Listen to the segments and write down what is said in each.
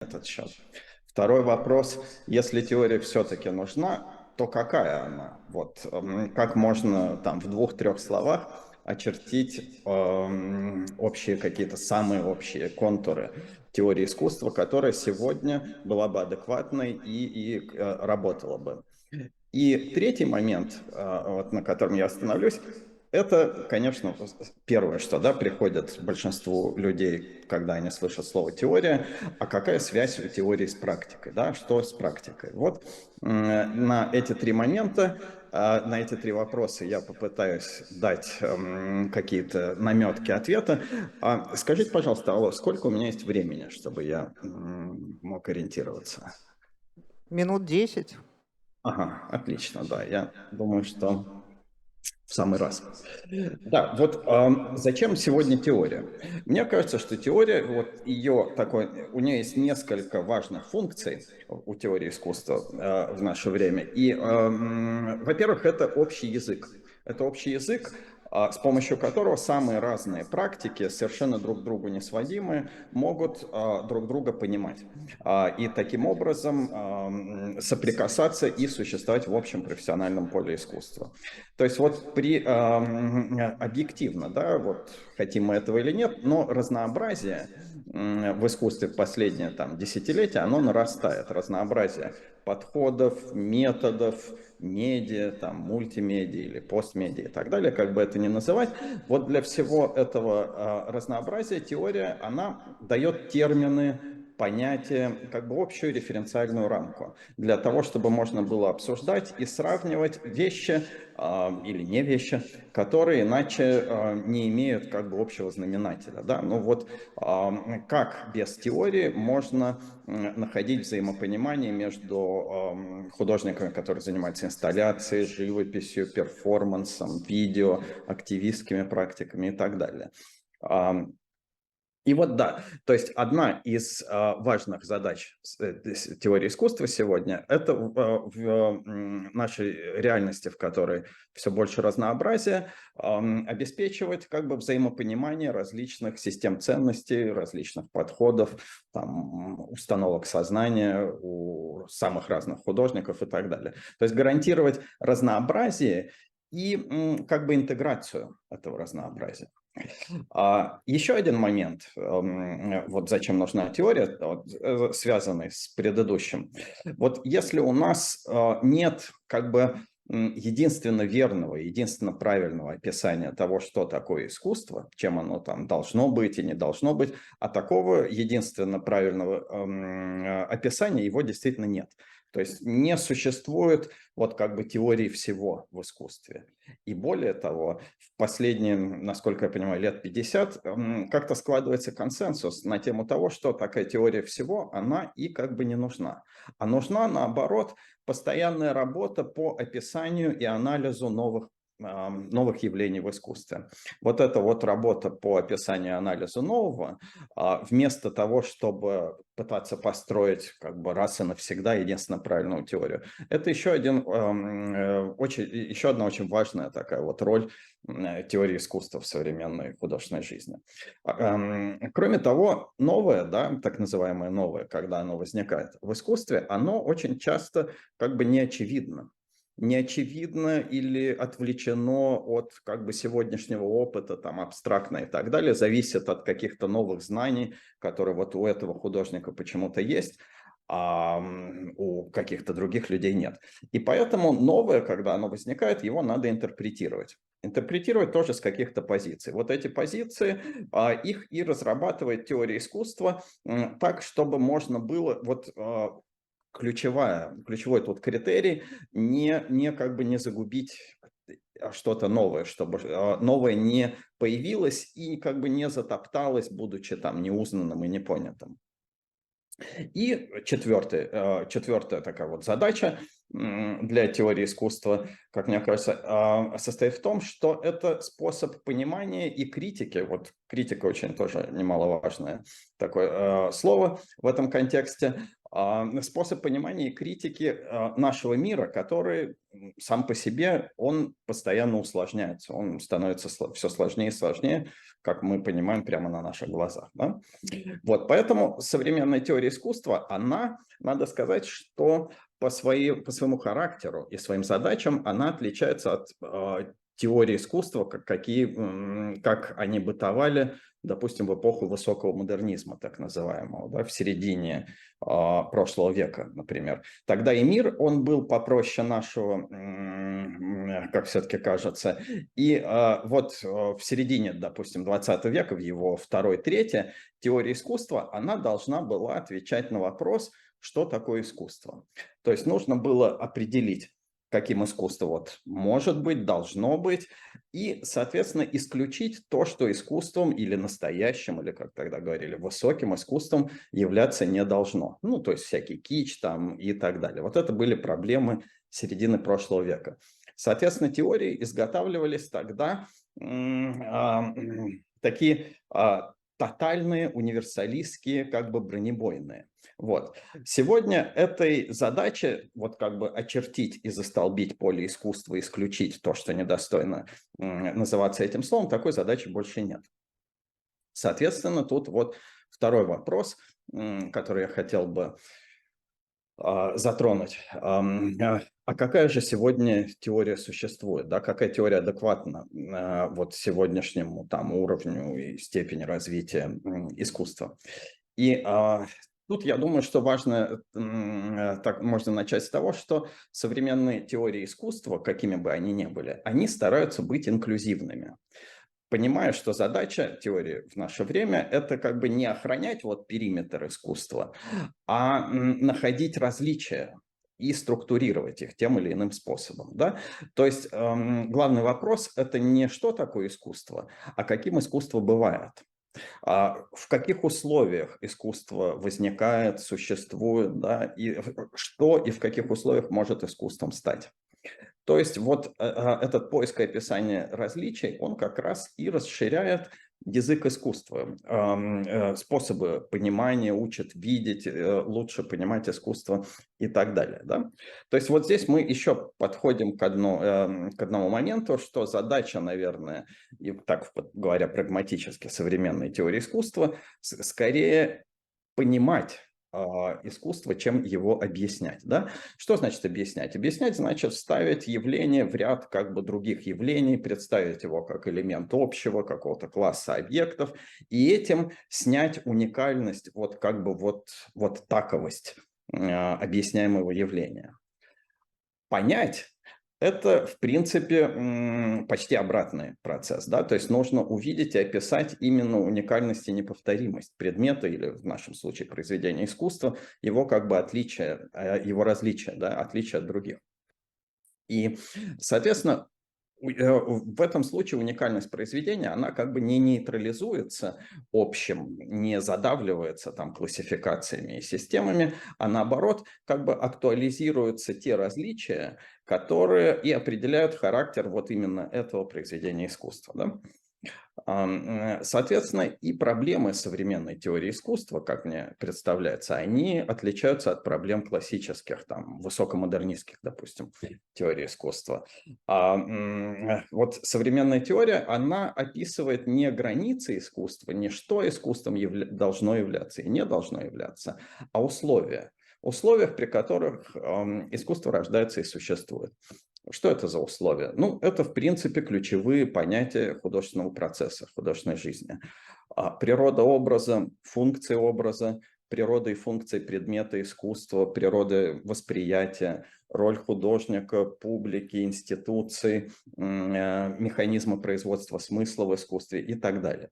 этот счет. Второй вопрос, если теория все-таки нужна, то какая она? Вот как можно там в двух-трех словах очертить общие какие-то самые общие контуры теории искусства, которая сегодня была бы адекватной и работала бы. И третий момент, вот, на котором я остановлюсь, это, конечно, первое, что да, приходит большинству людей, когда они слышат слово теория, а какая связь у теории с практикой, да, что с практикой. Вот на эти три момента, на эти три вопроса я попытаюсь дать какие-то наметки ответа. Скажите, пожалуйста, алло, сколько у меня есть времени, чтобы я мог ориентироваться? Минут 10. Ага, отлично, да, я думаю, что в самый раз. Да, вот зачем сегодня теория? Мне кажется, что теория, вот ее такой, у нее есть несколько важных функций у теории искусства в наше время. И, во-первых, это общий язык. Это общий язык, с помощью которого самые разные практики, совершенно друг к другу несводимые, могут друг друга понимать. И таким образом соприкасаться и существовать в общем профессиональном поле искусства. То есть вот объективно, да, вот хотим мы этого или нет, но разнообразие в искусстве в последние там десятилетия, оно нарастает. Разнообразие подходов, методов, медиа, там, мультимедиа или постмедиа и так далее, как бы это ни называть. Вот для всего этого разнообразия теория, она дает термины, понятие, как бы общую референциальную рамку для того, чтобы можно было обсуждать и сравнивать вещи или не вещи, которые иначе не имеют как бы общего знаменателя. Да? Ну вот как без теории можно находить взаимопонимание между художниками, которые занимаются инсталляцией, живописью, перформансом, видео, активистскими практиками и так далее. И вот да, то есть одна из важных задач теории искусства сегодня – это в нашей реальности, в которой все больше разнообразия, обеспечивать как бы взаимопонимание различных систем ценностей, различных подходов, там, установок сознания у самых разных художников и так далее. То есть гарантировать разнообразие и как бы интеграцию этого разнообразия. Еще один момент, вот зачем нужна теория, вот, связанный с предыдущим. Вот если у нас нет как бы единственно верного, единственно правильного описания того, что такое искусство, чем оно там должно быть и не должно быть, а такого единственно правильного описания его действительно нет. То есть не существует вот как бы теории всего в искусстве. И более того, в последние, насколько я понимаю, лет 50 как-то складывается консенсус на тему того, что такая теория всего, она и как бы не нужна. А нужна, наоборот, постоянная работа по описанию и анализу новых явлений в искусстве. Вот эта вот работа по описанию и анализу нового, вместо того, чтобы пытаться построить как бы раз и навсегда единственно правильную теорию, это еще одна очень важная такая вот роль теории искусства в современной художественной жизни. Кроме того, новое, да, так называемое новое, когда оно возникает в искусстве, оно очень часто как бы неочевидно или отвлечено от как бы сегодняшнего опыта, там, абстрактно и так далее, зависит от каких-то новых знаний, которые вот у этого художника почему-то есть, а у каких-то других людей нет. И поэтому новое, когда оно возникает, его надо интерпретировать. Интерпретировать тоже с каких-то позиций. Вот эти позиции, их и разрабатывает теория искусства так, чтобы можно было, вот ключевой тут критерий, не как бы не загубить что-то новое, чтобы новое не появилось и как бы не затопталось, будучи там неузнанным и непонятым. И четвертая такая вот задача, для теории искусства, как мне кажется, состоит в том, что это способ понимания и критики. Вот критика очень тоже немаловажное такое слово в этом контексте. Способ понимания и критики нашего мира, который сам по себе, он постоянно усложняется, он становится все сложнее и сложнее, как мы понимаем прямо на наших глазах. Да? Вот, поэтому современная теория искусства, она, надо сказать, что по своему характеру и своим задачам она отличается от теории искусства, как они бытовали, допустим, в эпоху высокого модернизма, так называемого, да, в середине прошлого века, например. Тогда и мир, он был попроще нашего, как все-таки кажется. И вот в середине, допустим, 20 века, в его второй трети, теория искусства, она должна была отвечать на вопрос, что такое искусство. То есть нужно было определить, каким искусство вот может быть, должно быть, и, соответственно, исключить то, что искусством или настоящим, или, как тогда говорили, высоким искусством являться не должно. Ну, то есть всякий кич там и так далее. Вот это были проблемы середины прошлого века. Соответственно, теории изготавливались тогда такие тотальные, универсалистские, как бы бронебойные. Вот. Сегодня этой задачи, вот как бы очертить и застолбить поле искусства, исключить то, что недостойно называться этим словом, такой задачи больше нет. Соответственно, тут вот второй вопрос, который я хотел бы затронуть. А какая же сегодня теория существует? Да? Какая теория адекватна вот сегодняшнему там, уровню и степени развития искусства? И тут я думаю, что важно, так можно начать с того, что современные теории искусства, какими бы они ни были, они стараются быть инклюзивными. Понимая, что задача теории в наше время – это как бы не охранять вот периметр искусства, а находить различия и структурировать их тем или иным способом. Да? То есть главный вопрос – это не что такое искусство, а каким искусство бывает. В каких условиях искусство возникает, существует, да, и что и в каких условиях может искусством стать. То есть вот этот поиск и описание различий, он как раз и расширяет язык искусства, способы понимания, учат видеть, лучше понимать искусство и так далее. Да? То есть вот здесь мы еще подходим к одному моменту, что задача, наверное, и так говоря прагматически, современной теории искусства, скорее понимать искусство, чем его объяснять. Да? Что значит объяснять? Объяснять значит вставить явление в ряд как бы других явлений, представить его как элемент общего какого-то класса объектов, и этим снять уникальность, вот как бы вот таковость объясняемого явления. Понять – это, в принципе, почти обратный процесс. Да? То есть нужно увидеть и описать именно уникальность и неповторимость предмета, или в нашем случае произведения искусства, его как бы отличие, его различие, да? Отличие от других. И, соответственно, в этом случае уникальность произведения, она как бы не нейтрализуется общим, не задавливается там классификациями и системами, а наоборот как бы актуализируются те различия, которые и определяют характер вот именно этого произведения искусства. Да? Соответственно, и проблемы современной теории искусства, как мне представляется, они отличаются от проблем классических, там, высокомодернистских, допустим, теорий искусства. Вот современная теория, она описывает не границы искусства, не что искусством должно являться и не должно являться, а условия. Условиях, при которых искусство рождается и существует. Что это за условия? Ну, это, в принципе, ключевые понятия художественного процесса, художественной жизни. Природа образа, функции образа, природа и функции предмета искусства, природа восприятия, роль художника, публики, институций, механизмы производства смысла в искусстве и так далее.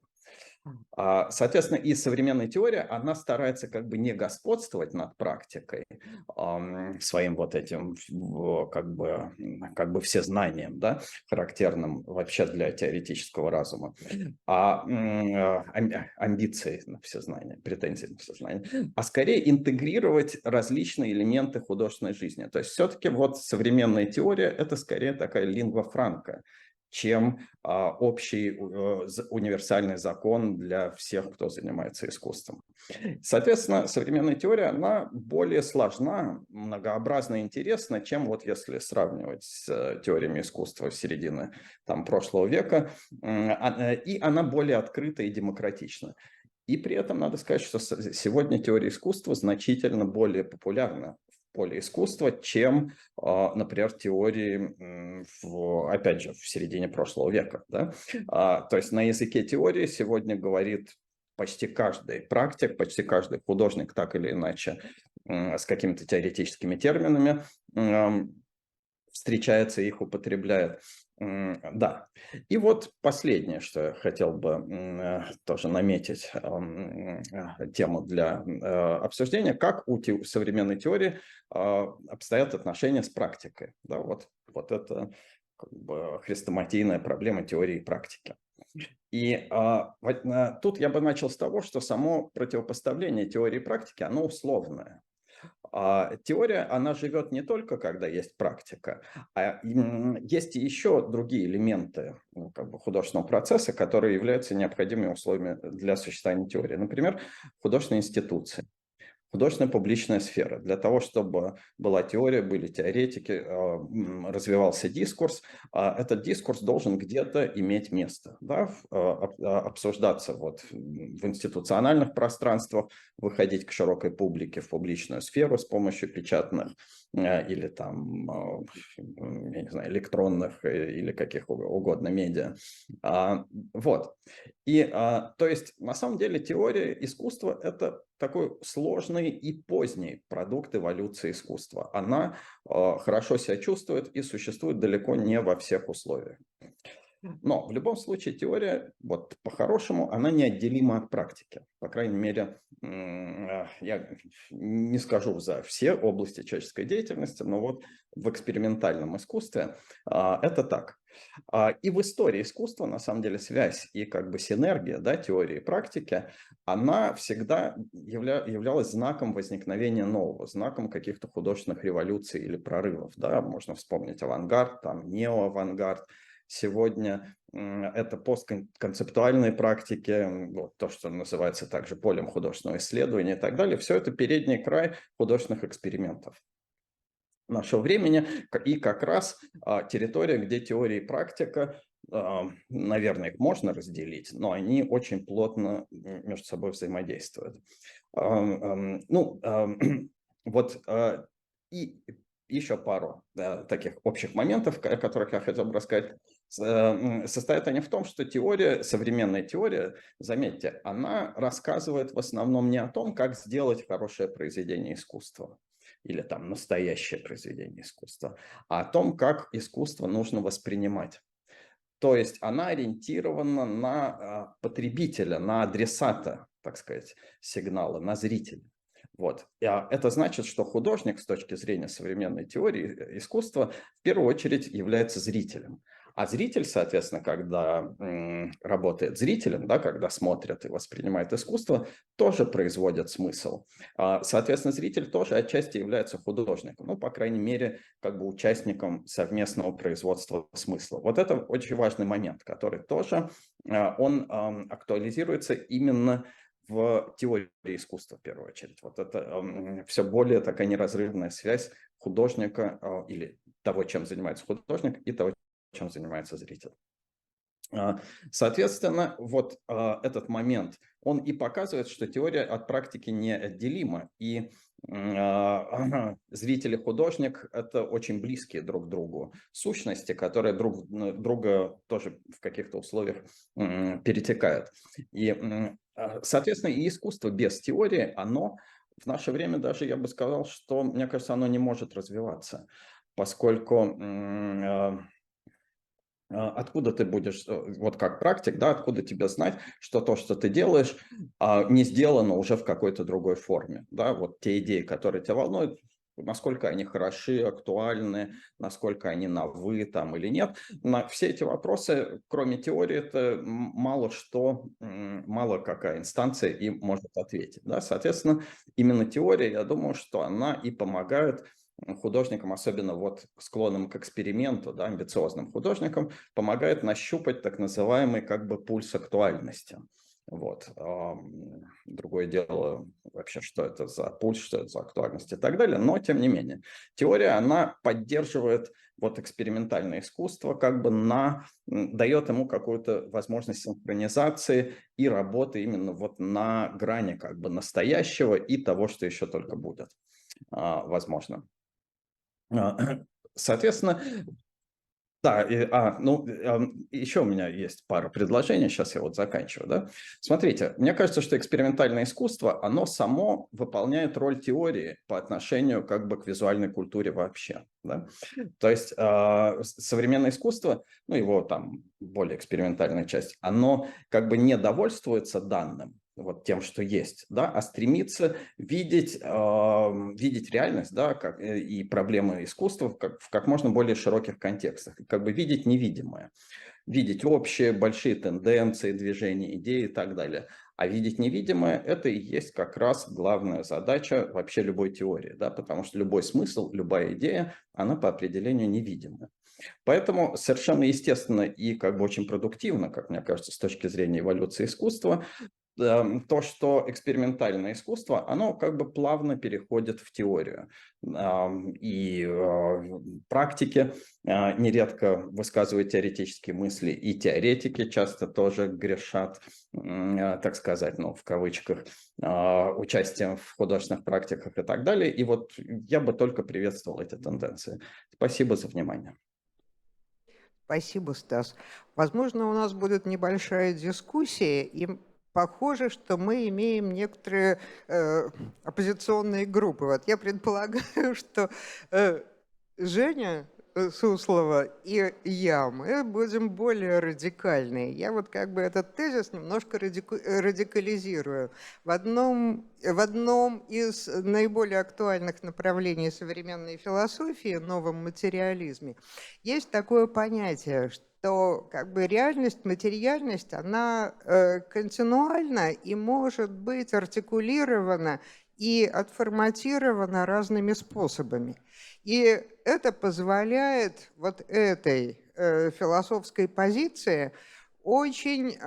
Соответственно, и современная теория, она старается как бы не господствовать над практикой, своим вот этим как бы всезнанием, да, характерным вообще для теоретического разума, амбиции на всезнание, претензии на всезнание, а скорее интегрировать различные элементы художественной жизни. То есть все-таки вот современная теория – это скорее такая лингва франка, чем общий универсальный закон для всех, кто занимается искусством. Соответственно, современная теория, она более сложна, многообразна и интересна, чем вот если сравнивать с теориями искусства середины там, прошлого века, и она более открыта и демократична. И при этом надо сказать, что сегодня теория искусства значительно более популярна в поле искусства, чем, например, теории, опять же, в середине прошлого века. Да? То есть на языке теории сегодня говорит почти каждый практик, почти каждый художник так или иначе с какими-то теоретическими терминами встречается и их употребляет. Да. И вот последнее, что я хотел бы тоже наметить, тему для обсуждения, как у современной теории обстоят отношения с практикой. Да, вот это как бы хрестоматийная проблема теории и практики. И тут я бы начал с того, что само противопоставление теории и практики, оно условное. Теория, она живет не только, когда есть практика, есть и еще другие элементы как бы художественного процесса, которые являются необходимыми условиями для существования теории. Например, художественные институции. Художественная публичная сфера. Для того, чтобы была теория, были теоретики, развивался дискурс, этот дискурс должен где-то иметь место, да, обсуждаться вот в институциональных пространствах, выходить к широкой публике, в публичную сферу с помощью печатных или там, я не знаю, электронных или каких угодно медиа. Вот. И, то есть, на самом деле, теория искусства – это такой сложный и поздний продукт эволюции искусства. Она хорошо себя чувствует и существует далеко не во всех условиях. Но в любом случае теория, вот по-хорошему, она неотделима от практики. По крайней мере, я не скажу за все области человеческой деятельности, но вот в экспериментальном искусстве это так. И в истории искусства, на самом деле, связь и как бы синергия, да, теории и практики, она всегда являлась знаком возникновения нового, знаком каких-то художественных революций или прорывов. Да. Можно вспомнить авангард, там, неоавангард. Сегодня это постконцептуальные практики, вот то, что называется также полем художественного исследования и так далее. Все это передний край художественных экспериментов нашего времени, и как раз территория, где теория и практика, наверное, их можно разделить, но они очень плотно между собой взаимодействуют. Ну, вот и еще пару таких общих моментов, о которых я хотел бы рассказать. Состоят они в том, что теория, современная теория, заметьте, она рассказывает в основном не о том, как сделать хорошее произведение искусства или там настоящее произведение искусства, а о том, как искусство нужно воспринимать. То есть она ориентирована на потребителя, на адресата, так сказать, сигнала, на зрителя. Вот. Это значит, что художник с точки зрения современной теории искусства в первую очередь является зрителем. А зритель, соответственно, когда работает зрителем, да, когда смотрит и воспринимает искусство, тоже производит смысл. Соответственно, зритель тоже отчасти является художником, ну, по крайней мере, как бы участником совместного производства смысла. Вот это очень важный момент, который тоже, он актуализируется именно в теории искусства, в первую очередь. Вот это все более такая неразрывная связь художника или того, чем занимается художник, и того, чем занимается зритель. Соответственно, вот этот момент, он и показывает, что теория от практики неотделима, и зритель и художник – это очень близкие друг к другу сущности, которые друг друга тоже в каких-то условиях перетекают. И, соответственно, и искусство без теории, оно в наше время даже, я бы сказал, что, мне кажется, оно не может развиваться, поскольку Откуда ты будешь, вот как практик, да, откуда тебе знать, что то, что ты делаешь, не сделано уже в какой-то другой форме, да, вот те идеи, которые тебя волнуют, насколько они хороши, актуальны, насколько они на «вы» там или нет. На все эти вопросы, кроме теории, это мало что, мало какая инстанция им может ответить, да. Соответственно, именно теория, я думаю, что она и помогает художникам, особенно вот склонным к эксперименту, да, амбициозным художникам, помогает нащупать так называемый как бы пульс актуальности. Вот. Другое дело вообще, что это за пульс, что это за актуальность и так далее. Но, тем не менее, теория, она поддерживает вот экспериментальное искусство, как бы дает ему какую-то возможность синхронизации и работы именно вот на грани как бы настоящего и того, что еще только будет, возможно. А, Соответственно, да, ну, еще у меня есть пара предложений, сейчас я вот заканчиваю, да. Смотрите, мне кажется, что экспериментальное искусство, оно само выполняет роль теории по отношению как бы к визуальной культуре вообще, да. То есть современное искусство, ну, его там более экспериментальная часть, оно как бы не довольствуется данным, вот тем, что есть, да, а стремится видеть реальность, да, и проблемы искусства в как можно более широких контекстах, и как бы видеть невидимое, видеть общие, большие тенденции, движения, идеи и так далее. А видеть невидимое – это и есть как раз главная задача вообще любой теории, да, потому что любой смысл, любая идея, она по определению невидимая. Поэтому совершенно естественно и как бы очень продуктивно, как мне кажется, с точки зрения эволюции искусства, то, что экспериментальное искусство, оно как бы плавно переходит в теорию. Практики нередко высказывают теоретические мысли, и теоретики часто тоже грешат, так сказать, ну, в кавычках, участием в художественных практиках и так далее. И вот я бы только приветствовал эти тенденции. Спасибо за внимание. Спасибо, Стас. Возможно, у нас будет небольшая дискуссия, и похоже, что мы имеем некоторые оппозиционные группы. Вот я предполагаю, что Женя Суслова и я, мы будем более радикальные. Я вот как бы этот тезис немножко радикализирую. В одном из наиболее актуальных направлений современной философии, новом материализме, есть такое понятие, что как бы реальность, материальность, она континуальна и может быть артикулирована и отформатирована разными способами. И это позволяет вот этой философской позиции очень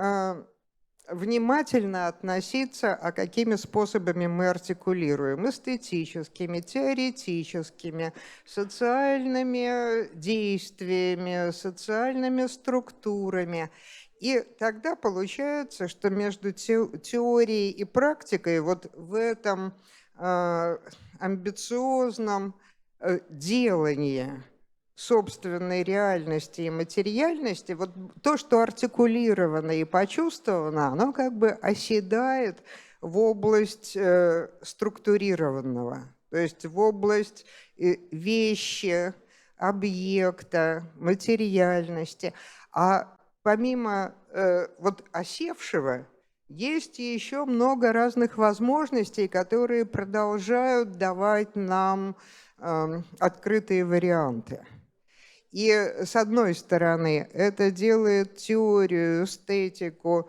внимательно относиться, а какими способами мы артикулируем: эстетическими, теоретическими, социальными действиями, социальными структурами. И тогда получается, что между теорией и практикой вот в этом амбициозном делании собственной реальности и материальности, вот то, что артикулировано и почувствовано, оно как бы оседает в область структурированного, то есть в область вещи, объекта, материальности. А помимо вот осевшего, есть еще много разных возможностей, которые продолжают давать нам открытые варианты. И с одной стороны, это делает теорию, эстетику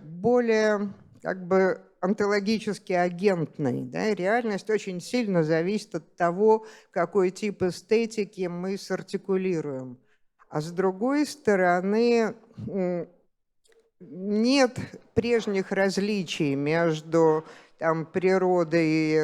более как бы онтологически агентной. Да? Реальность очень сильно зависит от того, какой тип эстетики мы сартикулируем. А с другой стороны, нет прежних различий между там, природой и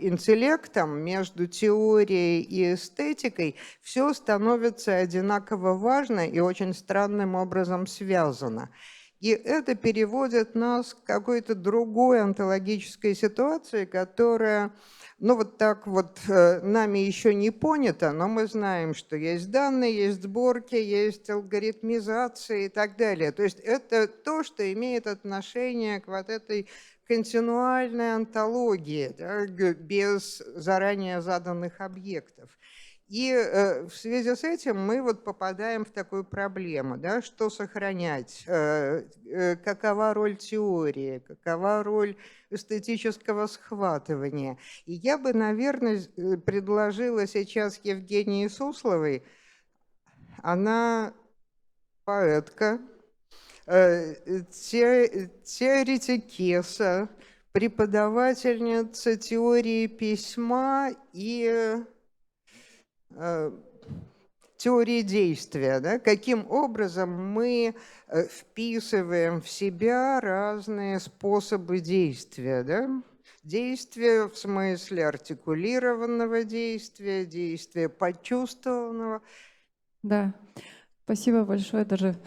интеллектом, между теорией и эстетикой. Все становится одинаково важно и очень странным образом связано. И это переводит нас к какой-то другой онтологической ситуации, которая, ну вот так вот нами еще не понята, но мы знаем, что есть данные, есть сборки, есть алгоритмизация и так далее. То есть это то, что имеет отношение к вот этой континуальной онтологии, да, без заранее заданных объектов. И в связи с этим мы вот попадаем в такую проблему, да, что сохранять, какова роль теории, какова роль эстетического схватывания. И я бы, наверное, предложила сейчас Евгении Сусловой, она поэтка, теоретик КЕСа, преподавательница теории письма и теории действия, да, каким образом мы вписываем в себя разные способы действия, да? Действия в смысле артикулированного действия, действия почувствованного. Да, спасибо большое. Даже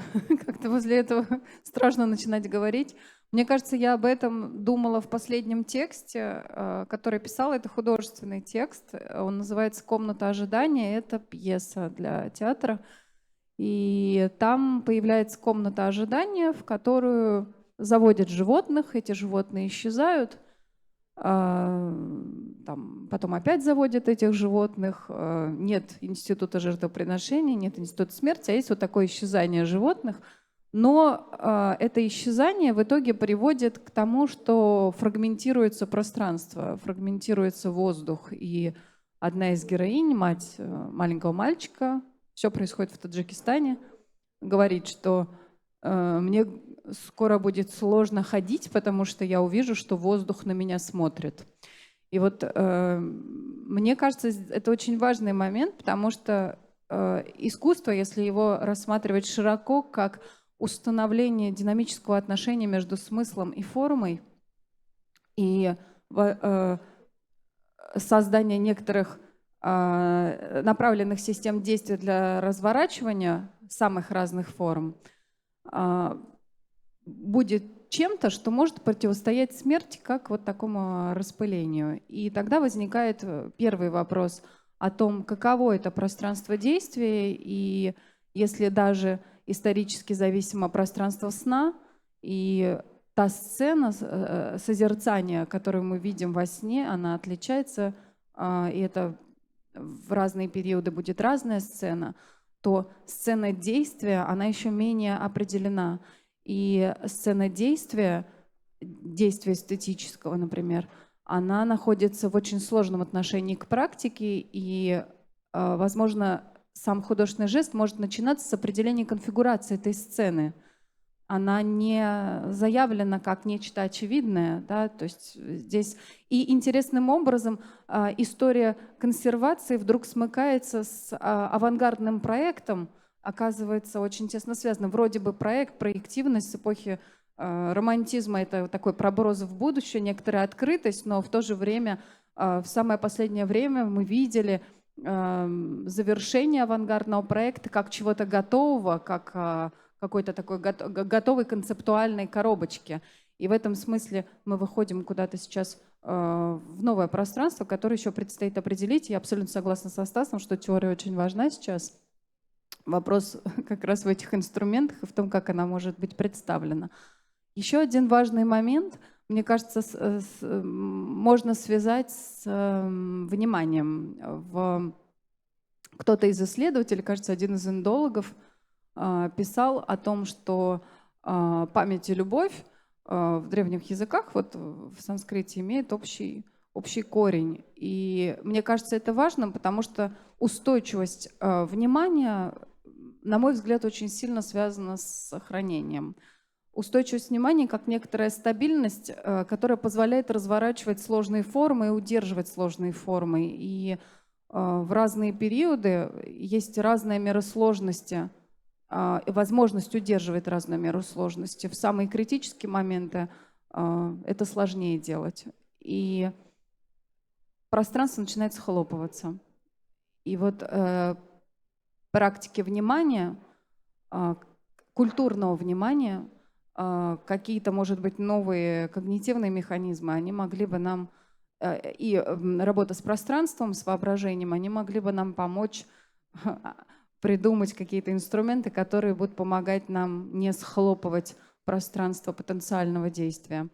как-то возле этого страшно начинать говорить. Мне кажется, я об этом думала в последнем тексте, который писала. Это художественный текст. Он называется «Комната ожидания». Это пьеса для театра. И там появляется комната ожидания, в которую заводят животных. Эти животные исчезают. Там, потом опять заводят этих животных. Нет института жертвоприношения, нет института смерти, а есть вот такое исчезание животных. Но это исчезание в итоге приводит к тому, что фрагментируется пространство, фрагментируется воздух. И одна из героинь, мать маленького мальчика, все происходит в Таджикистане, говорит, что мне скоро будет сложно ходить, потому что я увижу, что воздух на меня смотрит. И вот мне кажется, это очень важный момент, потому что искусство, если его рассматривать широко, как установление динамического отношения между смыслом и формой, и создание некоторых направленных систем действия для разворачивания самых разных форм, будет чем-то, что может противостоять смерти как вот такому распылению. И тогда возникает первый вопрос о том, каково это пространство действия, и если даже исторически зависимо пространство сна, и та сцена созерцания, которую мы видим во сне, она отличается, и это в разные периоды будет разная сцена, то сцена действия, она еще менее определена. И сцена действия эстетического, например, она находится в очень сложном отношении к практике, и, возможно, сам художественный жест может начинаться с определения конфигурации этой сцены. Она не заявлена как нечто очевидное, да, то есть здесь и интересным образом история консервации вдруг смыкается с авангардным проектом, оказывается очень тесно связано. Вроде бы проективность с эпохи романтизма — это такой проброс в будущее, некоторая открытость, но в то же время в самое последнее время мы видели завершение авангардного проекта как чего-то готового, как какой-то такой готовой концептуальной коробочки. И в этом смысле мы выходим куда-то сейчас в новое пространство, которое еще предстоит определить. Я абсолютно согласна со Стасом, что теория очень важна сейчас. Вопрос как раз в этих инструментах и в том, как она может быть представлена. Еще один важный момент, мне кажется, можно связать с вниманием. Кто-то из исследователей, кажется, один из индологов, писал о том, что память и любовь в древних языках, вот в санскрите, имеют общий корень. И мне кажется, это важно, потому что устойчивость внимания, на мой взгляд, очень сильно связана с сохранением. Устойчивость внимания как некоторая стабильность, которая позволяет разворачивать сложные формы и удерживать сложные формы. И в разные периоды есть разная мера сложности, и возможность удерживать разную меру сложности. В самые критические моменты это сложнее делать. И пространство начинает схлопываться. И вот практики внимания, культурного внимания, какие-то, может быть, новые когнитивные механизмы, они могли бы нам, и работа с пространством, с воображением, они могли бы нам помочь придумать какие-то инструменты, которые будут помогать нам не схлопывать пространство потенциального действия.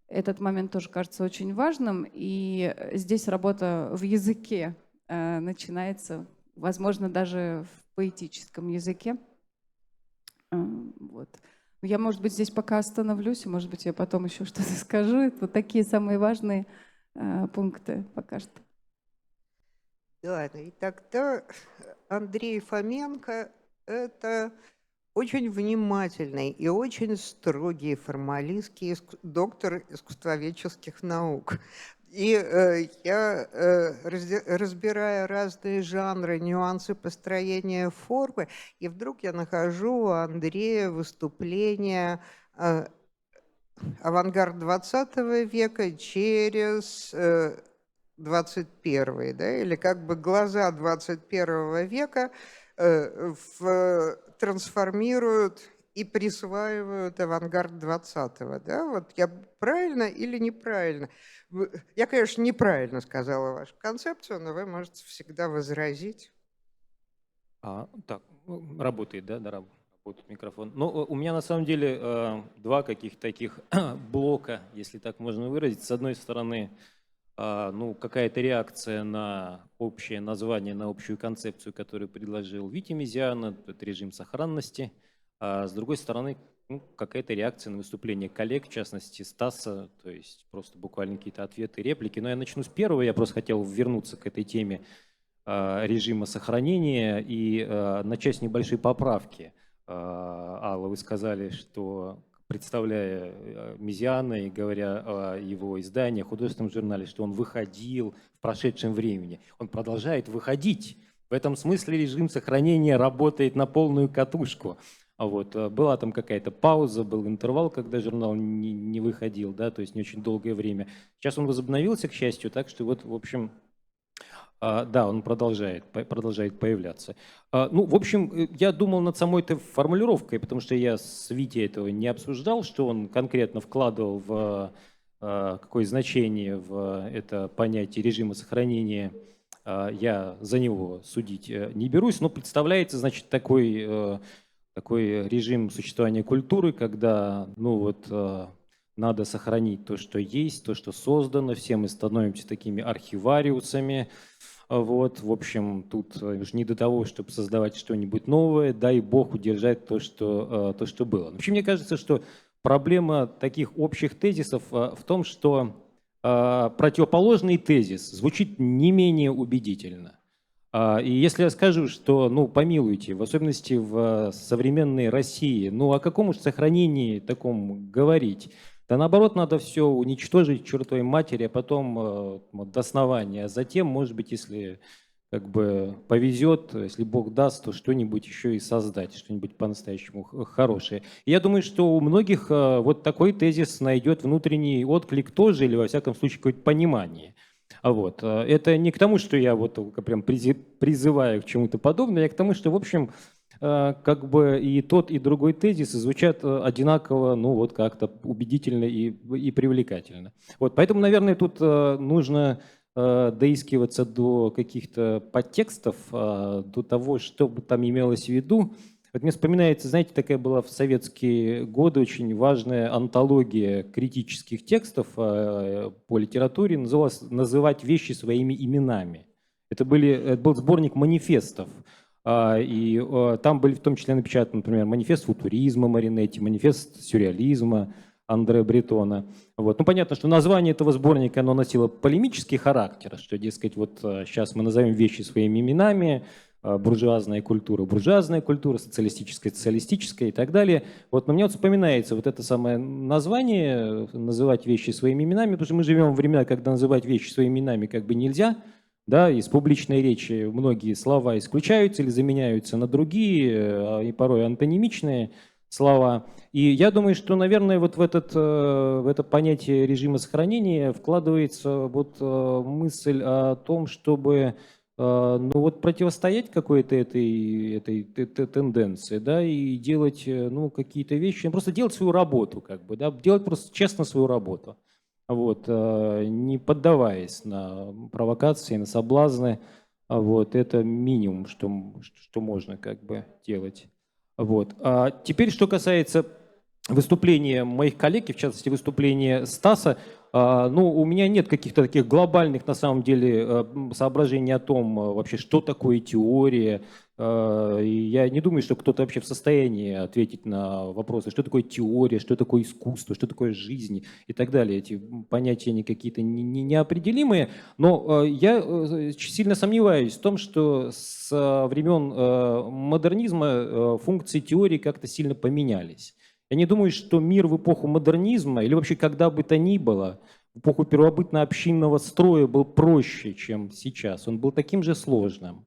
Этот момент тоже кажется очень важным, и здесь работа в языке начинается возможно, даже в поэтическом языке. Вот. Я, может быть, здесь пока остановлюсь, и, может быть, я потом еще что-то скажу. Это вот такие самые важные пункты пока что. Ладно, и тогда Андрей Фоменко – это очень внимательный и очень строгий формалистский доктор искусствоведческих наук. И разбирая разные жанры, нюансы построения формы, и вдруг я нахожу у Андрея выступление авангард 20 века через 21, да, или как бы глаза 21 века трансформируют и присваивают авангард 20-го. Да? Вот я правильно или неправильно? Я, конечно, неправильно сказала вашу концепцию, но вы можете всегда возразить. Так, работает, да, работает микрофон. Ну, у меня на самом деле два каких-то таких блока, если так можно выразить. С одной стороны, ну, какая-то реакция на общее название, на общую концепцию, которую предложил Витя Мезиан, это режим сохранности. А с другой стороны, ну, какая-то реакция на выступление коллег, в частности Стаса, то есть просто буквально какие-то ответы, реплики. Но я начну с первого, я просто хотел вернуться к этой теме режима сохранения и начать с небольшой поправки. Алла, вы сказали, что, представляя Мезиана и говоря о его издании, о художественном журнале, что он выходил в прошедшем времени. Он продолжает выходить. В этом смысле режим сохранения работает на полную катушку. Вот. Была там какая-то пауза, был интервал, когда журнал не выходил, да, то есть не очень долгое время. Сейчас он возобновился, к счастью, так что вот, в общем, да, он продолжает появляться. Ну, в общем, я думал над самой этой формулировкой, потому что я с Витей этого не обсуждал, что он конкретно вкладывал в какое значение в это понятие режима сохранения. Я за него судить не берусь, но представляется, значит, такой режим существования культуры, когда, ну вот, надо сохранить то, что есть, то, что создано, все мы становимся такими архивариусами, вот, в общем, тут уж не до того, чтобы создавать что-нибудь новое, дай бог удержать то, что было. Вообще, мне кажется, что проблема таких общих тезисов в том, что противоположный тезис звучит не менее убедительно. И если я скажу, что, ну, помилуйте, в особенности в современной России, ну, о каком уж сохранении таком говорить? Да наоборот, надо все уничтожить к чертовой матери, а потом до основания. А затем, может быть, если как бы повезет, если Бог даст, то что-нибудь еще и создать, что-нибудь по-настоящему хорошее. И я думаю, что у многих вот такой тезис найдет внутренний отклик тоже, или во всяком случае какое-то понимание. Вот. Это не к тому, что я вот прям призываю к чему-то подобному, а к тому, что, в общем, как бы и тот, и другой тезис звучат одинаково, ну вот как-то убедительно и привлекательно. Вот, поэтому, наверное, тут нужно доискиваться до каких-то подтекстов, до того, что бы там имелось в виду. Вот мне вспоминается, знаете, такая была в советские годы очень важная антология критических текстов по литературе, называлась «Называть вещи своими именами». Это был сборник манифестов. И там были в том числе напечатаны, например, манифест футуризма Маринетти, манифест сюрреализма Андре Бретона. Вот. Ну, понятно, что название этого сборника оно носило полемический характер, что, дескать, вот сейчас мы назовем вещи своими именами, буржуазная культура, социалистическая и так далее. Вот, но мне вот вспоминается вот это самое название, называть вещи своими именами, потому что мы живем в времена, когда называть вещи своими именами как бы нельзя. Да, из публичной речи многие слова исключаются или заменяются на другие, и порой антонимичные слова. И я думаю, что, наверное, вот в это понятие режима сохранения вкладывается вот мысль о том, чтобы ну вот противостоять какой-то этой тенденции, да, и делать, ну, какие-то вещи, просто делать свою работу, как бы, да, делать просто честно свою работу, вот, не поддаваясь на провокации, на соблазны, вот, это минимум, что можно, как бы, делать, вот. А теперь, что касается выступления моих коллег, и в частности выступление Стаса, ну, у меня нет каких-то таких глобальных, на самом деле, соображений о том, вообще, что такое теория. И я не думаю, что кто-то вообще в состоянии ответить на вопросы, что такое теория, что такое искусство, что такое жизнь и так далее. Эти понятия они какие-то неопределимые. Но я очень сильно сомневаюсь в том, что с времен модернизма функции теории как-то сильно поменялись. Я не думаю, что мир в эпоху модернизма или вообще когда бы то ни было, в эпоху первобытно-общинного строя был проще, чем сейчас. Он был таким же сложным.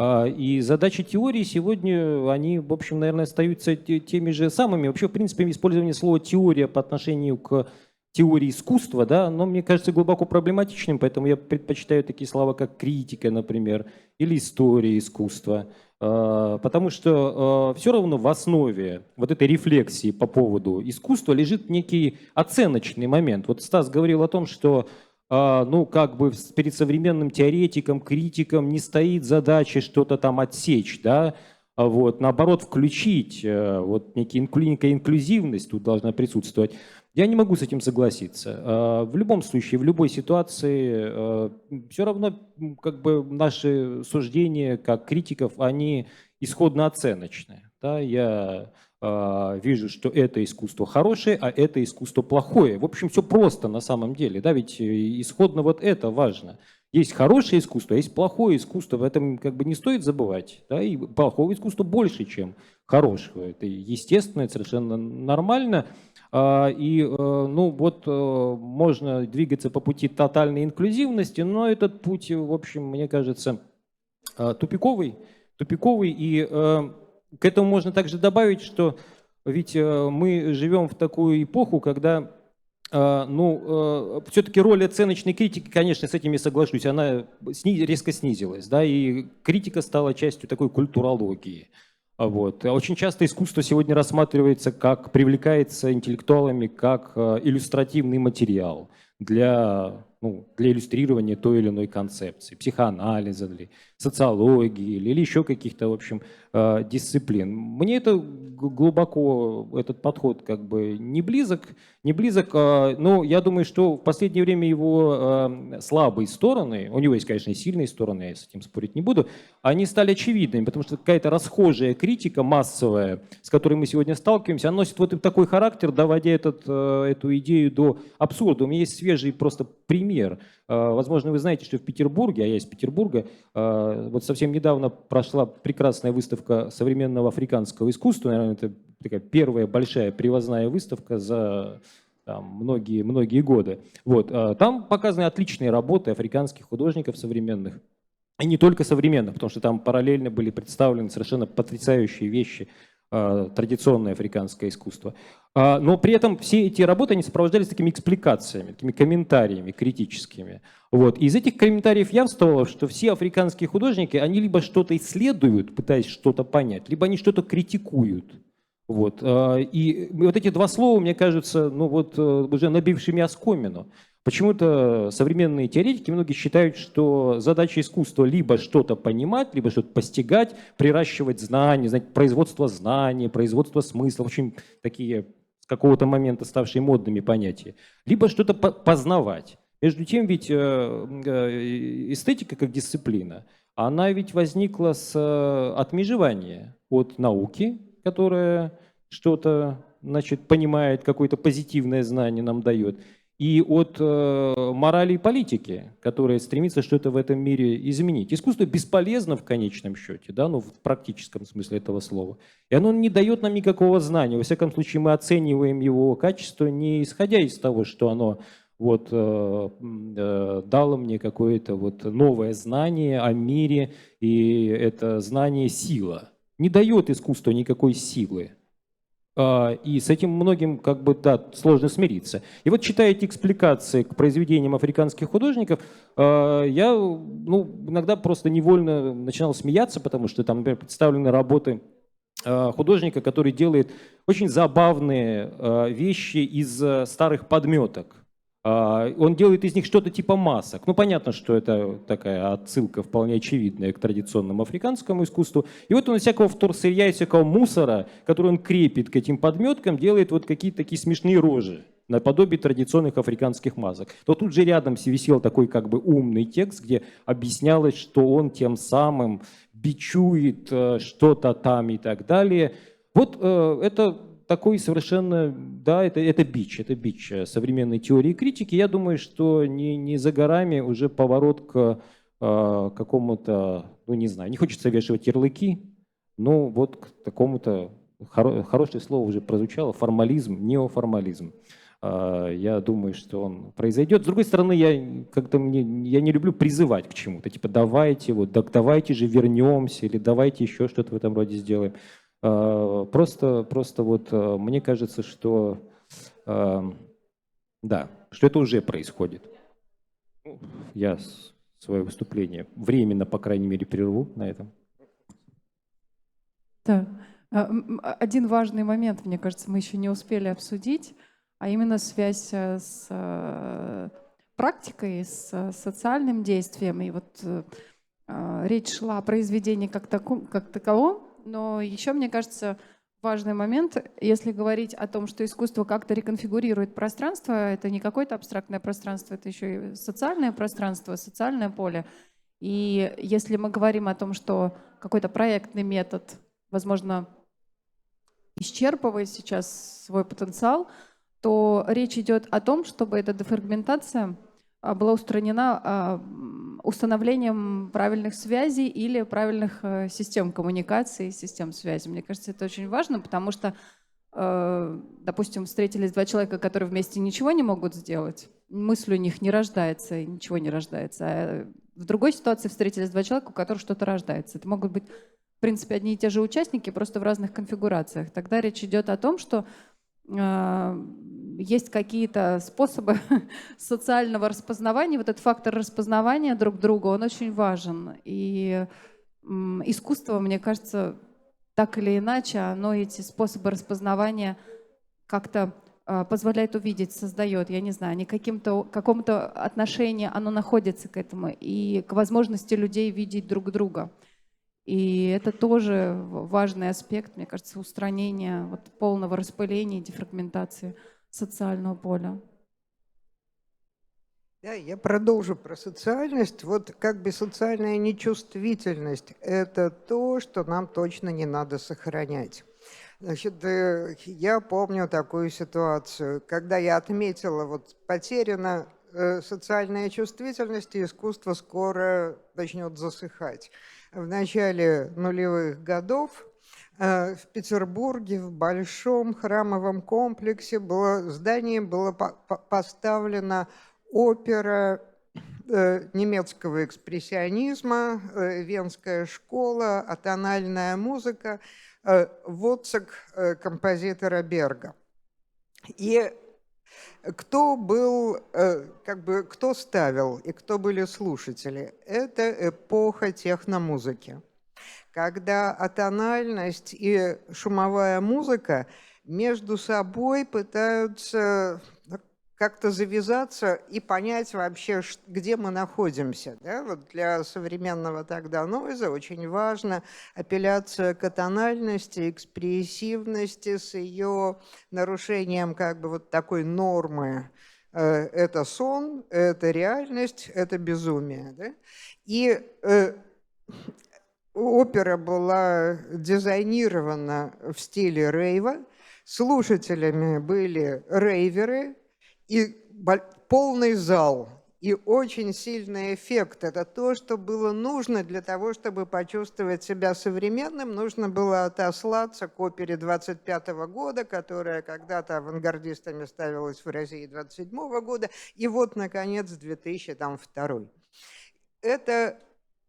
И задачи теории сегодня, они, в общем, наверное, остаются теми же самыми. Вообще, в принципе, использование слова «теория» по отношению к теории искусства, да, но мне кажется глубоко проблематичным, поэтому я предпочитаю такие слова, как критика, например, или история искусства. Потому что все равно в основе вот этой рефлексии по поводу искусства лежит некий оценочный момент. Вот Стас говорил о том, что ну, как бы перед современным теоретиком, критиком не стоит задача что-то там отсечь, да, вот, наоборот, включить, вот некая инклюзивность тут должна присутствовать. Я не могу с этим согласиться. В любом случае, в любой ситуации, все равно как бы наши суждения как критиков, они исходно оценочные. Да? Я вижу, что это искусство хорошее, а это искусство плохое. В общем, все просто на самом деле. Да? Ведь исходно вот это важно. Есть хорошее искусство, а есть плохое искусство. В этом как бы не стоит забывать. Да? И плохого искусства больше, чем хорошего. Это естественно, это совершенно нормально. И ну вот можно двигаться по пути тотальной инклюзивности, но этот путь, в общем, мне кажется, тупиковый. И к этому можно также добавить, что ведь мы живем в такую эпоху, когда ну, все-таки роль оценочной критики, конечно, с этим я соглашусь, она резко снизилась, да, и критика стала частью такой культурологии. Вот. Очень часто искусство сегодня рассматривается как, привлекается интеллектуалами как иллюстративный материал для иллюстрирования той или иной концепции, психоанализа, или социологии или еще каких-то, в общем, дисциплин. Мне это глубоко, этот подход как бы не близок, но я думаю, что в последнее время его слабые стороны, у него есть, конечно, и сильные стороны, я с этим спорить не буду, они стали очевидными, потому что какая-то расхожая критика массовая, с которой мы сегодня сталкиваемся, она носит вот такой характер, доводя эту идею до абсурда. У меня есть свежий просто пример. Возможно, вы знаете, что в Петербурге, а я из Петербурга, вот совсем недавно прошла прекрасная выставка современного африканского искусства. Наверное, это такая первая большая привозная выставка за многие годы. Вот. Там показаны отличные работы африканских художников современных. И не только современных, потому что там параллельно были представлены совершенно потрясающие вещи, традиционное африканское искусство. Но при этом все эти работы они сопровождались такими экспликациями, такими комментариями критическими. Вот. И из этих комментариев явствовало, что все африканские художники, они либо что-то исследуют, пытаясь что-то понять, либо они что-то критикуют. Вот. И вот эти два слова, мне кажутся, ну вот, уже набившими оскомину. Почему-то современные теоретики многие считают, что задача искусства либо что-то понимать, либо что-то постигать, приращивать знания, производство знаний, производство смысла, в общем, такие с какого-то момента ставшие модными понятия, либо что-то познавать. Между тем ведь эстетика как дисциплина, она ведь возникла с отмежевания от науки, которая что-то, значит, понимает, какое-то позитивное знание нам дает, и от морали и политики, которая стремится что-то в этом мире изменить. Искусство бесполезно в конечном счете, да, ну, в практическом смысле этого слова. И оно не дает нам никакого знания. Во всяком случае, мы оцениваем его качество не исходя из того, что оно вот, дало мне какое-то вот новое знание о мире, и это знание сила. Не дает искусство никакой силы. И с этим многим как бы, да, сложно смириться. И вот читая эти экспликации к произведениям африканских художников, я иногда просто невольно начинал смеяться, потому что там, например, представлены работы художника, который делает очень забавные вещи из старых подметок. Он делает из них что-то типа масок. Ну, понятно, что это такая отсылка вполне очевидная к традиционному африканскому искусству. И вот он из всякого вторсырья, из всякого мусора, который он крепит к этим подметкам, делает вот какие-то такие смешные рожи, наподобие традиционных африканских масок. То тут же рядом висел такой как бы умный текст, где объяснялось, что он тем самым бичует что-то там и так далее. Вот это такой совершенно, да, это бич современной теории критики. Я думаю, что не за горами уже поворот к какому-то, ну не знаю, не хочется вешать ярлыки, но вот к такому-то, хорошее слово уже прозвучало, формализм, неоформализм. Я думаю, что он произойдет. С другой стороны, я не люблю призывать к чему-то, типа давайте, вот, давайте же вернемся или давайте еще что-то в этом роде сделаем. Просто вот мне кажется, что да, что это уже происходит. Я свое выступление временно, по крайней мере, прерву на этом. Да. Один важный момент, мне кажется, мы еще не успели обсудить, а именно связь с практикой, с социальным действием. И вот речь шла о произведении как таковом, но еще, мне кажется, важный момент, если говорить о том, что искусство как-то реконфигурирует пространство, это не какое-то абстрактное пространство, это еще и социальное пространство, социальное поле. И если мы говорим о том, что какой-то проектный метод, возможно, исчерпывает сейчас свой потенциал, то речь идет о том, чтобы эта дефрагментация была устранена установлением правильных связей или правильных систем коммуникации, систем связи. Мне кажется, это очень важно, потому что, допустим, встретились два человека, которые вместе ничего не могут сделать, мысль у них не рождается, и ничего не рождается. А в другой ситуации встретились два человека, у которых что-то рождается. Это могут быть, в принципе, одни и те же участники, просто в разных конфигурациях. Тогда речь идет о том, что есть какие-то способы социального распознавания. Вот этот фактор распознавания друг друга, он очень важен. И искусство, мне кажется, так или иначе, оно эти способы распознавания как-то позволяет увидеть, создает, я не знаю, не какому-то отношении оно находится к этому и к возможности людей видеть друг друга. И это тоже важный аспект, мне кажется, устранения вот полного распыления и дефрагментации социального поля. Да, я продолжу про социальность. Вот как бы социальная нечувствительность – это то, что нам точно не надо сохранять. Значит, я помню такую ситуацию, когда я отметила, вот потеряна социальная чувствительность, и искусство скоро начнет засыхать. В начале нулевых годов в Петербурге в большом храмовом комплексе здании была поставлена опера немецкого экспрессионизма, Венская школа, атональная музыка, Воцак композитора Берга. И кто ставил и кто были слушатели? Это эпоха техномузыки, когда атональность и шумовая музыка между собой пытаются как-то завязаться и понять вообще, где мы находимся. Да? Вот для современного тогда нойза очень важна апелляция к атональности, экспрессивности с ее нарушением как бы вот такой нормы. Это сон, это реальность, это безумие. Да? И опера была дизайнирована в стиле рейва, слушателями были рейверы, и полный зал, и очень сильный эффект. Это то, что было нужно для того, чтобы почувствовать себя современным. Нужно было отослаться к опере 25 года, которая когда-то авангардистами ставилась в России 27 года, и вот, наконец, 2002. Это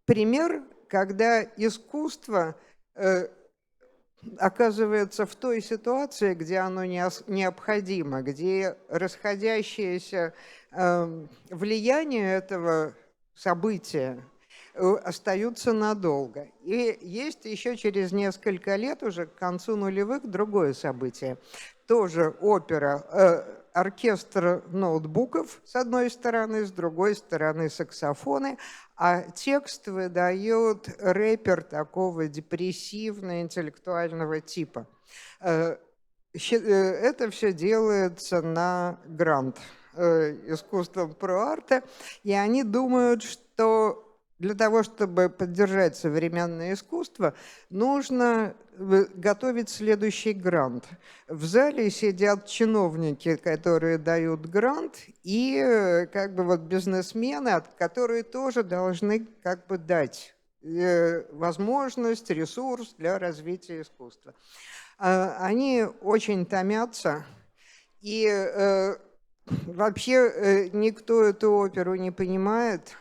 пример, когда искусство оказывается в той ситуации, где оно необходимо, где расходящееся влияние этого события остаются надолго. И есть еще через несколько лет, уже к концу нулевых, другое событие. Тоже опера оркестр ноутбуков с одной стороны, с другой стороны саксофоны, а текст выдает рэпер такого депрессивно-интеллектуального типа. Это все делается на грант искусством про-арта, и они думают, что для того, чтобы поддержать современное искусство, нужно готовить следующий грант. В зале сидят чиновники, которые дают грант, и как бы вот бизнесмены, которые тоже должны как бы дать возможность, ресурс для развития искусства. Они очень томятся, и вообще никто эту оперу не понимает.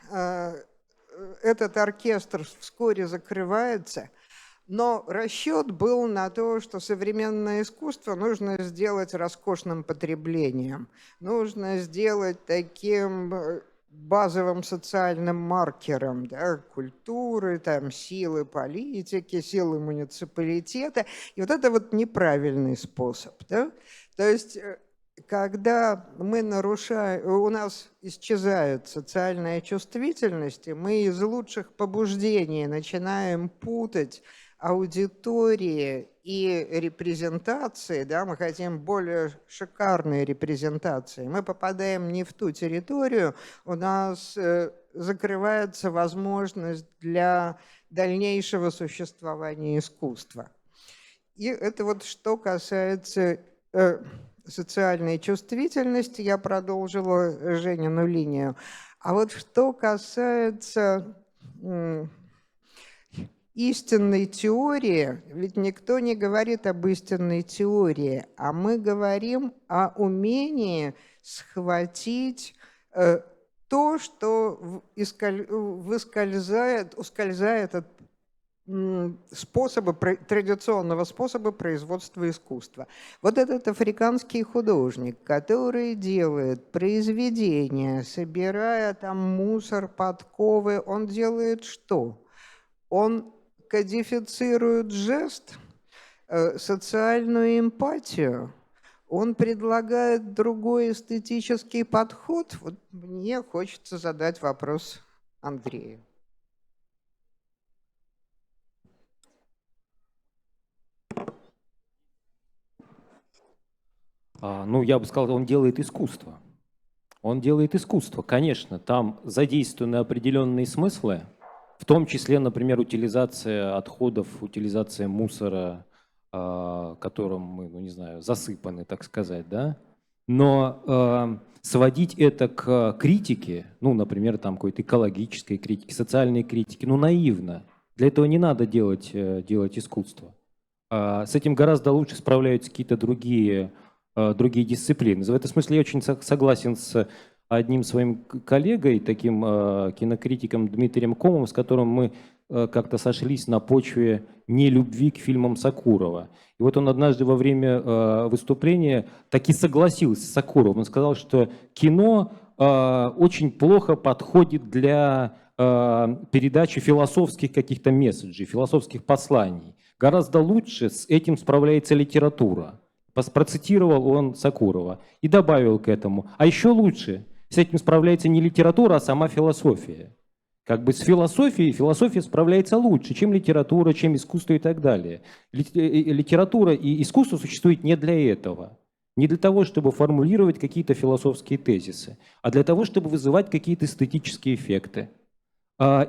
Этот оркестр вскоре закрывается, но расчет был на то, что современное искусство нужно сделать роскошным потреблением, нужно сделать таким базовым социальным маркером, да, культуры, там, силы политики, силы муниципалитета. И вот это вот неправильный способ. Да? То есть когда мы нарушаем, у нас исчезает социальная чувствительность, и мы из лучших побуждений начинаем путать аудитории и репрезентации, да, мы хотим более шикарные репрезентации, мы попадаем не в ту территорию, у нас закрывается возможность для дальнейшего существования искусства. И это вот что касается социальной чувствительности, я продолжила Женину линию. А вот что касается истинной теории, ведь никто не говорит об истинной теории, а мы говорим о умении схватить то, что ускользает от традиционного способа производства искусства. Вот этот африканский художник, который делает произведения, собирая там мусор, подковы, он делает что? Он кодифицирует жест, социальную эмпатию, он предлагает другой эстетический подход. Вот мне хочется задать вопрос Андрею. Ну, я бы сказал, он делает искусство. Он делает искусство, конечно. Там задействованы определенные смыслы, в том числе, например, утилизация отходов, утилизация мусора, которым мы, ну, не знаю, засыпаны, так сказать, да. Но сводить это к критике, ну, например, там какой-то экологической критике, социальной критике, ну, наивно. Для этого не надо делать искусство. С этим гораздо лучше справляются какие-то другие дисциплины. В этом смысле я очень согласен с одним своим коллегой, таким кинокритиком Дмитрием Комом, с которым мы как-то сошлись на почве нелюбви к фильмам Сокурова. И вот он однажды во время выступления таки согласился с Сокуровым. Он сказал, что кино очень плохо подходит для передачи философских каких-то месседжей, философских посланий. Гораздо лучше с этим справляется литература. Процитировал он Сокурова и добавил к этому. А еще лучше с этим справляется не литература, а сама философия. Как бы с философией философия справляется лучше, чем литература, чем искусство и так далее. Литература и искусство существуют не для этого. Не для того, чтобы формулировать какие-то философские тезисы, а для того, чтобы вызывать какие-то эстетические эффекты.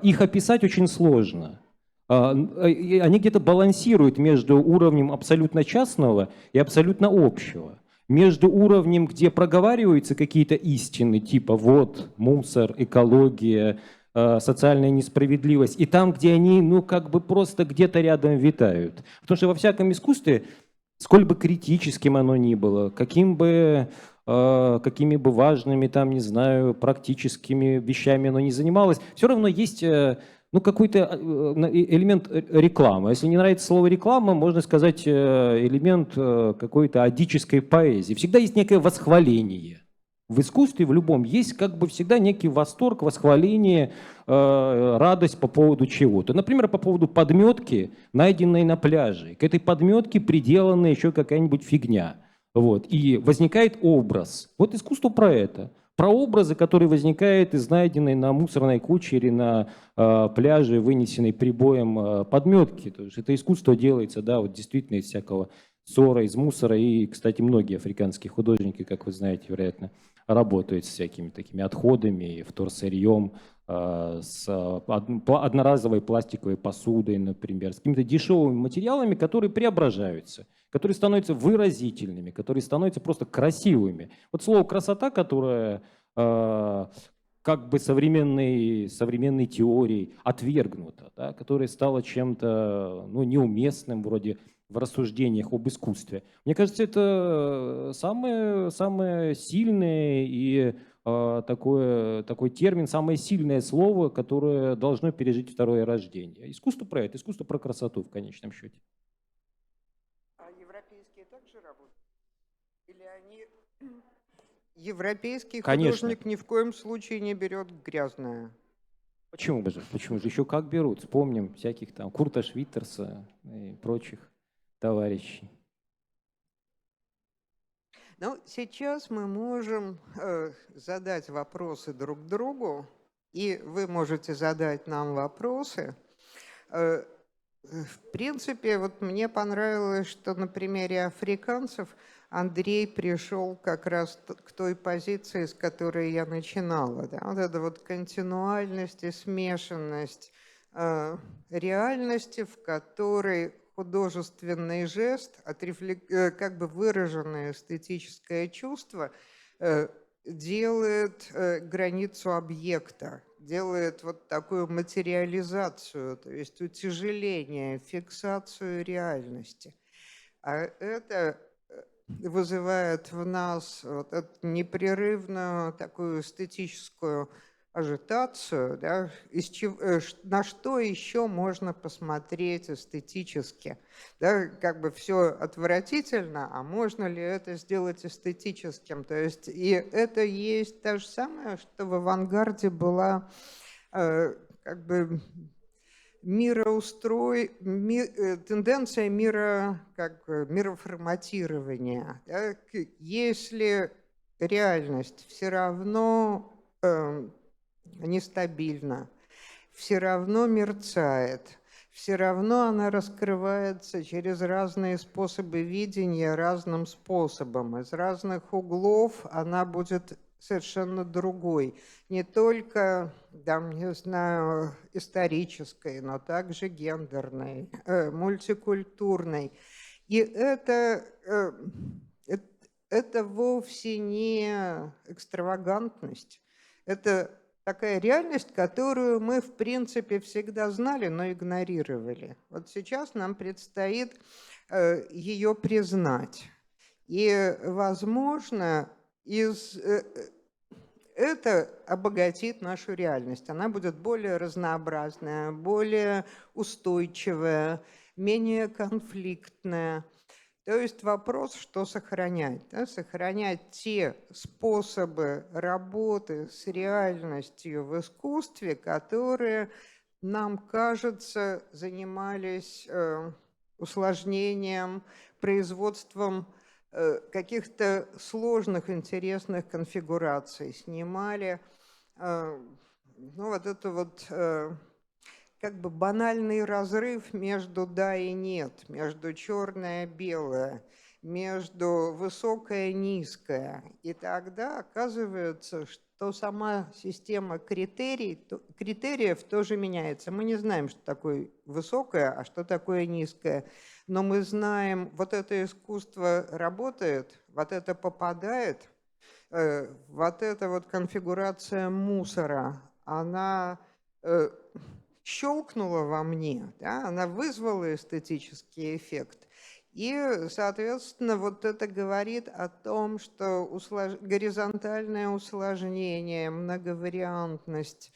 Их описать очень сложно. Они где-то балансируют между уровнем абсолютно частного и абсолютно общего. Между уровнем, где проговариваются какие-то истины, типа вот, мусор, экология, социальная несправедливость, и там, где они, ну, как бы просто где-то рядом витают. Потому что во всяком искусстве, сколь бы критическим оно ни было, какими бы важными, там, не знаю, практическими вещами оно ни занималось, все равно есть ну, какой-то элемент рекламы. Если не нравится слово реклама, можно сказать элемент какой-то адической поэзии. Всегда есть некое восхваление. В искусстве, в любом, есть как бы всегда некий восторг, восхваление, радость по поводу чего-то. Например, по поводу подметки, найденной на пляже. К этой подметке приделана еще какая-нибудь фигня. Вот. И возникает образ. Вот искусство про это. Про образы, которые возникают из найденной на мусорной куче или на пляже, вынесенной прибоем подметки. То есть это искусство делается, да, вот действительно из всякого ссора, из мусора. И, кстати, многие африканские художники, как вы знаете, вероятно, работают с всякими такими отходами, вторсырьем, с одноразовой пластиковой посудой, например, с какими-то дешевыми материалами, которые преображаются, которые становятся выразительными, которые становятся просто красивыми. Вот слово «красота», которое как бы современной теорией отвергнуто, да, которое стало чем-то неуместным вроде в рассуждениях об искусстве. Мне кажется, это самое сильное и такой термин, самое сильное слово, которое должно пережить второе рождение. Искусство про это, искусство про красоту в конечном счете. А европейские также работают? Или они... Европейский художник ни в коем случае не берет грязное? Почему же? Почему же? Еще как берут. Вспомним всяких там Курта Швиттерса и прочих товарищей. Ну, сейчас мы можем задать вопросы друг другу, и вы можете задать нам вопросы. В принципе, вот мне понравилось, что на примере африканцев Андрей пришел как раз к той позиции, с которой я начинала. Да? Вот эта вот континуальность и смешанность реальности, в которой художественный жест, как бы выраженное эстетическое чувство, делает границу объекта, делает вот такую материализацию, то есть утяжеление, фиксацию реальности. А это вызывает в нас вот эту непрерывную такую эстетическую ажитацию, да, на что еще можно посмотреть эстетически. Да, как бы все отвратительно, а можно ли это сделать эстетическим? То есть и это есть то же самое, что в авангарде была как бы тенденция мироформатирования. Да? Если реальность все равно нестабильна, все равно мерцает, все равно она раскрывается через разные способы видения, разным способом. Из разных углов она будет совершенно другой. Не только, там, не знаю, исторической, но также гендерной, мультикультурной. И это вовсе не экстравагантность. Это такая реальность, которую мы, в принципе, всегда знали, но игнорировали. Вот сейчас нам предстоит ее признать. И, возможно, это обогатит нашу реальность. Она будет более разнообразная, более устойчивая, менее конфликтная. То есть вопрос, что сохранять. Да? Сохранять те способы работы с реальностью в искусстве, которые, нам кажется, занимались усложнением, производством каких-то сложных, интересных конфигураций, снимали вот это вот как бы банальный разрыв между да и нет, между черное и белое, между высокое и низкое. И тогда оказывается, что сама система критериев тоже меняется. Мы не знаем, что такое высокое, а что такое низкое. Но мы знаем, вот это искусство работает, вот это попадает, вот эта вот конфигурация мусора, она щелкнула во мне, да, она вызвала эстетический эффект. И, соответственно, вот это говорит о том, что горизонтальное усложнение, многовариантность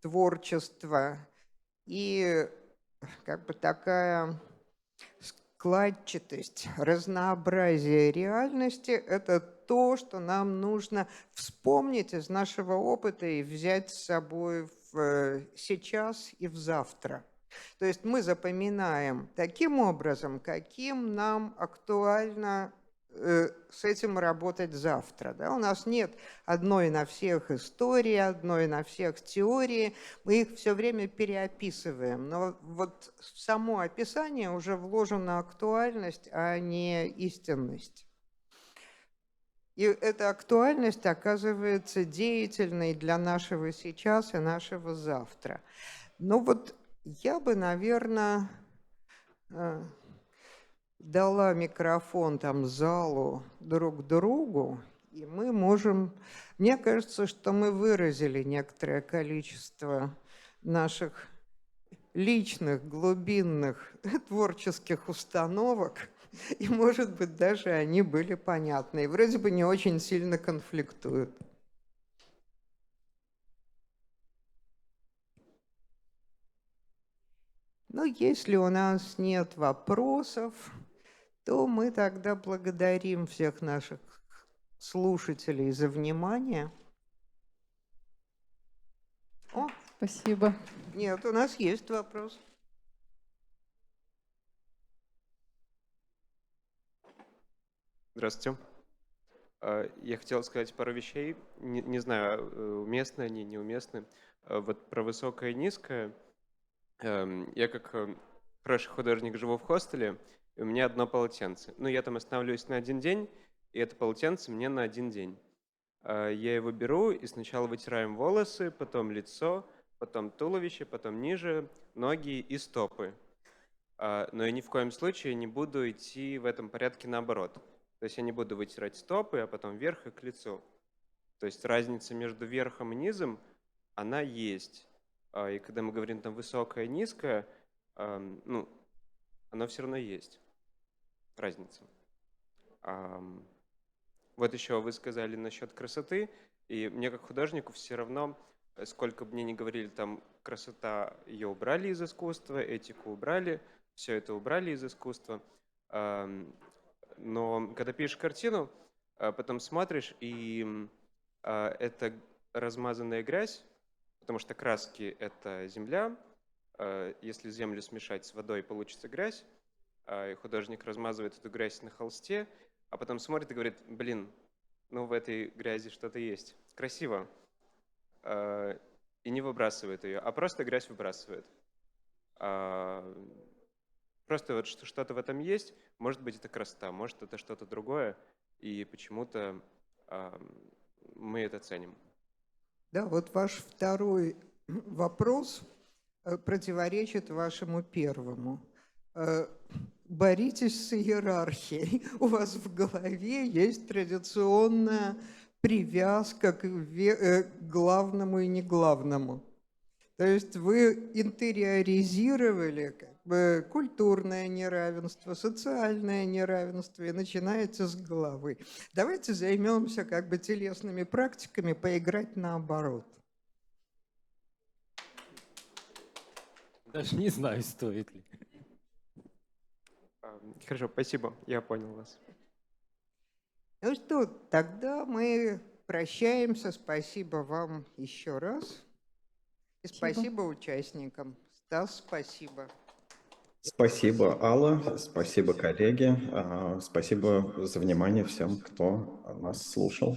творчества и как бы такая складчатость, разнообразие реальности – это то, что нам нужно вспомнить из нашего опыта и взять с собой в сейчас и в завтра. То есть мы запоминаем таким образом, каким нам актуально с этим работать завтра. Да? У нас нет одной на всех истории, одной на всех теории. Мы их все время переописываем. Но вот в само описание уже вложена актуальность, а не истинность. И эта актуальность оказывается деятельной для нашего сейчас и нашего завтра. Но вот я бы, наверное, дала микрофон там залу друг другу, и мы можем... Мне кажется, что мы выразили некоторое количество наших личных, глубинных творческих установок, и, может быть, даже они были понятны, и вроде бы не очень сильно конфликтуют. Но если у нас нет вопросов, то мы тогда благодарим всех наших слушателей за внимание. О, Спасибо. нет, у нас есть вопрос. Здравствуйте. Я хотел сказать пару вещей. Не знаю, уместны они, неуместны. Вот про высокое и низкое. Я как хороший художник живу в хостеле, и у меня одно полотенце. Ну, я там останавливаюсь на один день, и это полотенце мне на один день. Я его беру, и сначала вытираем волосы, потом лицо, потом туловище, потом ниже, ноги и стопы. Но я ни в коем случае не буду идти в этом порядке наоборот. То есть я не буду вытирать стопы, а потом вверх и к лицу. То есть разница между верхом и низом, она есть. И когда мы говорим там высокое и низкое, ну, оно все равно есть. Разница. Вот еще вы сказали насчет красоты. И мне как художнику все равно, сколько бы мне ни говорили, там красота, ее убрали из искусства, этику убрали, все это убрали из искусства. Но когда пишешь картину, потом смотришь, и это размазанная грязь, потому что краски — это земля. Если землю смешать с водой, получится грязь. И художник размазывает эту грязь на холсте, а потом смотрит и говорит: блин, ну в этой грязи что-то есть. Красиво. И не выбрасывает ее, а просто грязь выбрасывает. Просто вот что-то в этом есть. Может быть, это красота, может, это что-то другое. И почему-то мы это ценим. Да, вот ваш второй вопрос противоречит вашему первому. Боритесь с иерархией. У вас в голове есть традиционная привязка к главному и неглавному. То есть вы интериоризировали как бы культурное неравенство, социальное неравенство и начинаете с головы. Давайте займемся как бы телесными практиками, поиграть наоборот. Даже не знаю, стоит ли. Хорошо, спасибо, я понял вас. Ну что, тогда мы прощаемся. Спасибо вам еще раз. И спасибо участникам. Стас, спасибо. Спасибо, Алла, спасибо, коллеги, спасибо за внимание всем, кто нас слушал.